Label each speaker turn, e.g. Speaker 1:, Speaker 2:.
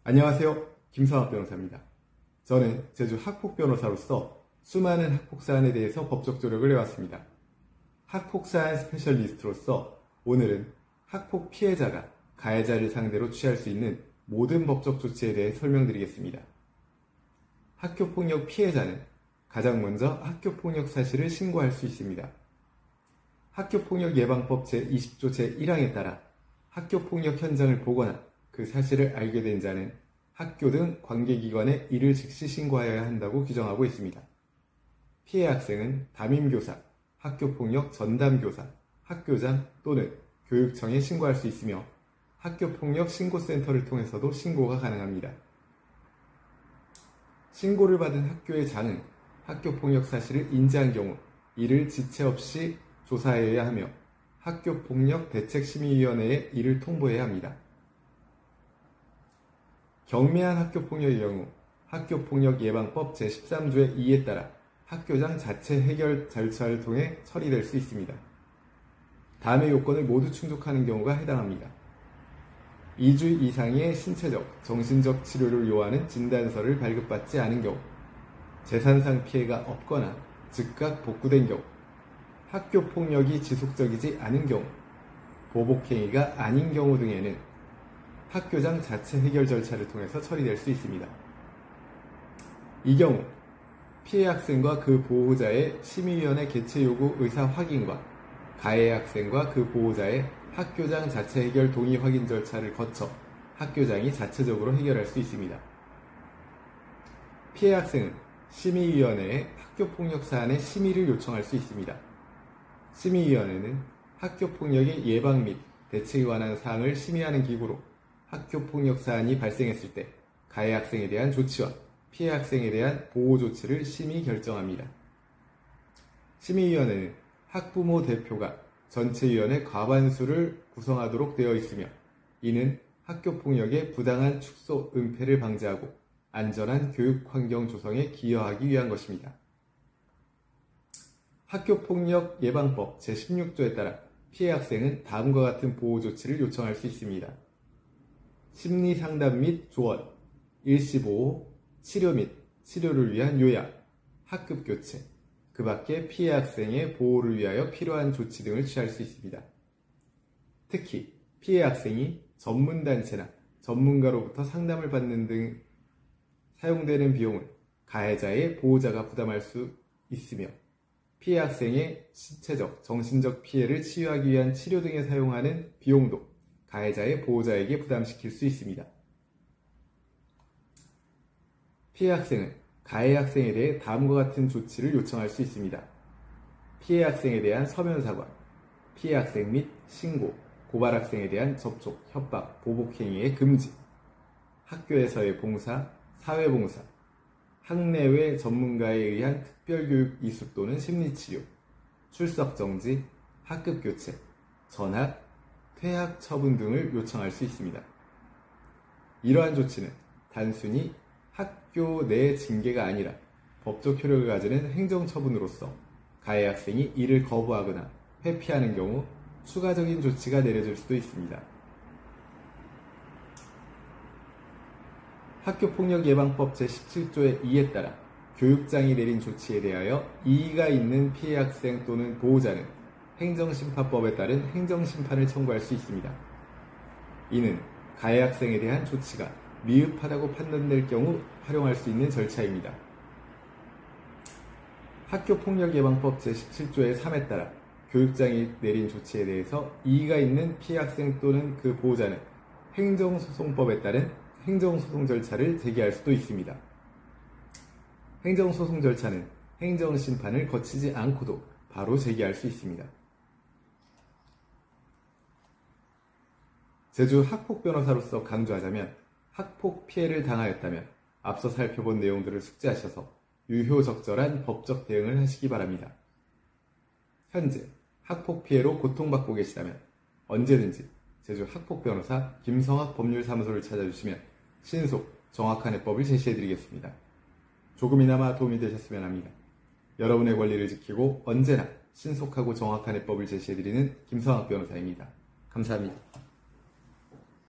Speaker 1: 안녕하세요. 김성학 변호사입니다. 저는 제주 학폭 변호사로서 수많은 학폭 사안에 대해서 법적 조력을 해왔습니다. 학폭 사안 스페셜리스트로서 오늘은 학폭 피해자가 가해자를 상대로 취할 수 있는 모든 법적 조치에 대해 설명드리겠습니다. 학교폭력 피해자는 가장 먼저 학교폭력 사실을 신고할 수 있습니다. 학교폭력 예방법 제20조 제1항에 따라 학교폭력 현장을 보거나 그 사실을 알게 된 자는 학교 등 관계기관에 이를 즉시 신고하여야 한다고 규정하고 있습니다. 피해 학생은 담임교사, 학교폭력 전담교사, 학교장 또는 교육청에 신고할 수 있으며 학교폭력 신고센터를 통해서도 신고가 가능합니다. 신고를 받은 학교의 장은 학교폭력 사실을 인지한 경우 이를 지체 없이 조사하여야 하며 학교폭력대책심의위원회에 이를 통보해야 합니다. 경미한 학교폭력의 경우 학교폭력 예방법 제13조의 2에 따라 학교장 자체 해결 절차를 통해 처리될 수 있습니다. 다음의 요건을 모두 충족하는 경우가 해당합니다. 2주 이상의 신체적, 정신적 치료를 요하는 진단서를 발급받지 않은 경우, 재산상 피해가 없거나 즉각 복구된 경우, 학교폭력이 지속적이지 않은 경우, 보복행위가 아닌 경우 등에는 학교장 자체 해결 절차를 통해서 처리될 수 있습니다. 이 경우 피해 학생과 그 보호자의 심의위원회 개최 요구 의사 확인과 가해 학생과 그 보호자의 학교장 자체 해결 동의 확인 절차를 거쳐 학교장이 자체적으로 해결할 수 있습니다. 피해 학생은 심의위원회에 학교폭력 사안의 심의를 요청할 수 있습니다. 심의위원회는 학교폭력의 예방 및 대책에 관한 사항을 심의하는 기구로 학교폭력 사안이 발생했을 때 가해 학생에 대한 조치와 피해 학생에 대한 보호 조치를 심의 결정합니다. 심의위원회는 학부모 대표가 전체위원회 과반수를 구성하도록 되어 있으며 이는 학교폭력의 부당한 축소, 은폐를 방지하고 안전한 교육환경 조성에 기여하기 위한 것입니다. 학교폭력 예방법 제16조에 따라 피해 학생은 다음과 같은 보호 조치를 요청할 수 있습니다. 심리상담 및 조언, 일시보호, 치료 및 치료를 위한 요약, 학급교체, 그 밖에 피해 학생의 보호를 위하여 필요한 조치 등을 취할 수 있습니다. 특히 피해 학생이 전문단체나 전문가로부터 상담을 받는 등 사용되는 비용은 가해자의 보호자가 부담할 수 있으며 피해 학생의 신체적, 정신적 피해를 치유하기 위한 치료 등에 사용하는 비용도 가해자의 보호자에게 부담시킬 수 있습니다. 피해 학생은 가해 학생에 대해 다음과 같은 조치를 요청할 수 있습니다. 피해 학생에 대한 서면 사과, 피해 학생 및 신고, 고발 학생에 대한 접촉, 협박, 보복행위의 금지, 학교에서의 봉사, 사회봉사, 학내외 전문가에 의한 특별교육 이수 또는 심리치료, 출석 정지, 학급교체, 전학, 퇴학 처분 등을 요청할 수 있습니다. 이러한 조치는 단순히 학교 내 징계가 아니라 법적 효력을 가지는 행정처분으로서 가해 학생이 이를 거부하거나 회피하는 경우 추가적인 조치가 내려질 수도 있습니다. 학교폭력 예방법 제17조의 2에 따라 교육장이 내린 조치에 대하여 이의가 있는 피해 학생 또는 보호자는 행정심판법에 따른 행정심판을 청구할 수 있습니다. 이는 가해 학생에 대한 조치가 미흡하다고 판단될 경우 활용할 수 있는 절차입니다. 학교폭력 예방법 제17조의 3에 따라 교육장이 내린 조치에 대해서 이의가 있는 피해 학생 또는 그 보호자는 행정소송법에 따른 행정소송 절차를 제기할 수도 있습니다. 행정소송 절차는 행정심판을 거치지 않고도 바로 제기할 수 있습니다. 제주 학폭 변호사로서 강조하자면 학폭 피해를 당하였다면 앞서 살펴본 내용들을 숙지하셔서 유효적절한 법적 대응을 하시기 바랍니다. 현재 학폭 피해로 고통받고 계시다면 언제든지 제주 학폭 변호사 김성학 법률사무소를 찾아주시면 신속, 정확한 해법을 제시해드리겠습니다. 조금이나마 도움이 되셨으면 합니다. 여러분의 권리를 지키고 언제나 신속하고 정확한 해법을 제시해드리는 김성학 변호사입니다. 감사합니다.